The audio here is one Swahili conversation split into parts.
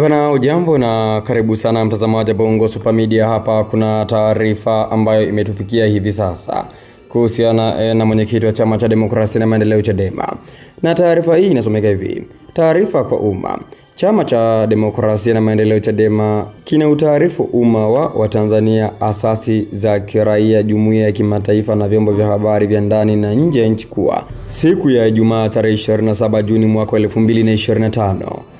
Bana, ujambo na karibu sana mtazamaji wa Bongo Super Media. Hapa kuna taarifa ambayo imetufikia hivi sasa kuhusiana na mwenyekiti wa Chama cha Demokrasia na Maendeleo Chadema. Na taarifa hii inasomeka hivi: taarifa kwa umma. Chama cha Demokrasia na Maendeleo Chadema kina utaarifu umma wa Tanzania, asasi za kiraia, jumuiya ya kimataifa na vyombo vya habari vya ndani na nje ya nchi kuwa siku ya Ijumaa tarehe 27 Juni mwaka 2025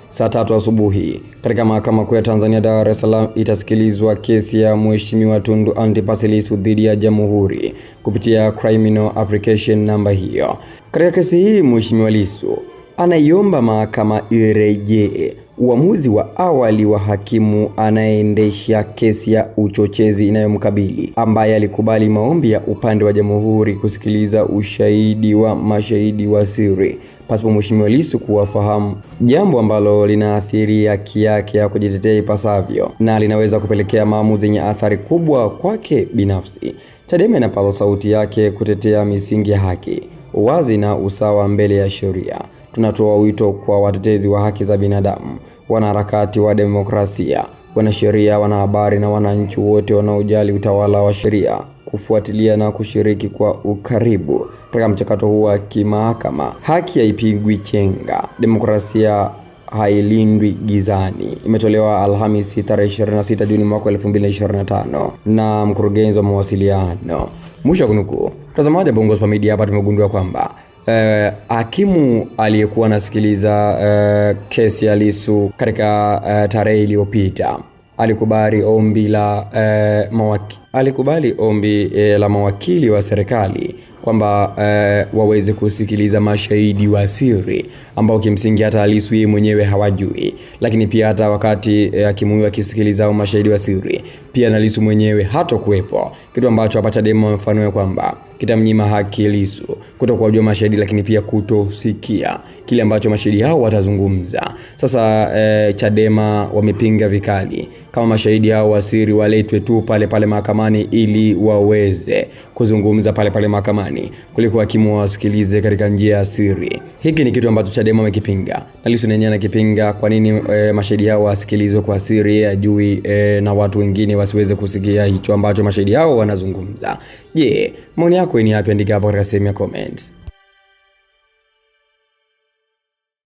saa 3 asubuhi katika Mahakama Kuu ya Tanzania Dar es Salaam itasikilizwa kesi ya Mheshimiwa Tundu Antipas Lissu dhidi ya Jamhuri kupitia criminal application namba hiyo. Katika kesi hii Mheshimiwa Lissu anaiomba mahakama irejee uamuzi wa awali wa hakimu anayeendesha kesi ya uchochezi inayomkabili, ambaye alikubali maombi ya upande wa Jamhuri kusikiliza ushahidi wa mashahidi wa siri pasipo Mheshimiwa Lissu kuwafahamu, jambo ambalo linaathiri haki yake ya kujitetea ipasavyo na linaweza kupelekea maamuzi yenye athari kubwa kwake binafsi. Chadema inapaza sauti yake kutetea misingi ya haki, uwazi na usawa mbele ya sheria. Tunatoa wito kwa watetezi wa haki za binadamu, wanaharakati wa demokrasia, wanasheria, wanahabari na wananchi wote wanaojali utawala wa sheria kufuatilia na kushiriki kwa ukaribu katika mchakato huu wa kimahakama. Haki haipigwi chenga, demokrasia hailindwi gizani. Imetolewa Alhamisi tarehe 26 Juni mwaka 2025 na mkurugenzi wa mawasiliano. Mwisho kunukuu. Mtazamaji wa Bongo Super Media, hapa tumegundua kwamba hakimu aliyekuwa anasikiliza kesi ya Lissu katika tarehe iliyopita alikubali ombi la mawakili wa serikali kwamba waweze kusikiliza mashahidi wa siri ambao kimsingi hata Lissu yeye mwenyewe hawajui, lakini pia hata wakati hakimu huyo akisikiliza mashahidi wa siri pia na Lissu mwenyewe hatakuwepo, kitu ambacho hapa Chadema wamefanua kwamba kitamnyima haki Lissu kutokuwajua mashahidi, lakini pia kutosikia kile ambacho mashahidi hao watazungumza. Sasa Chadema wamepinga vikali kama mashahidi hao wa siri waletwe tu pale mahakamani ili waweze kuzungumza pale mahakamani kuliko hakimu wasikilize katika njia ya siri. Hiki ni kitu ambacho Chadema wamekipinga na Lissu nenyewe anakipinga. Kwa nini mashahidi hao wasikilizwe kwa siri, ajui na watu wengine wasiweze kusikia hicho ambacho mashahidi hao wanazungumza? Je, maoni yako ni yapi? Andika hapo katika sehemu ya comments.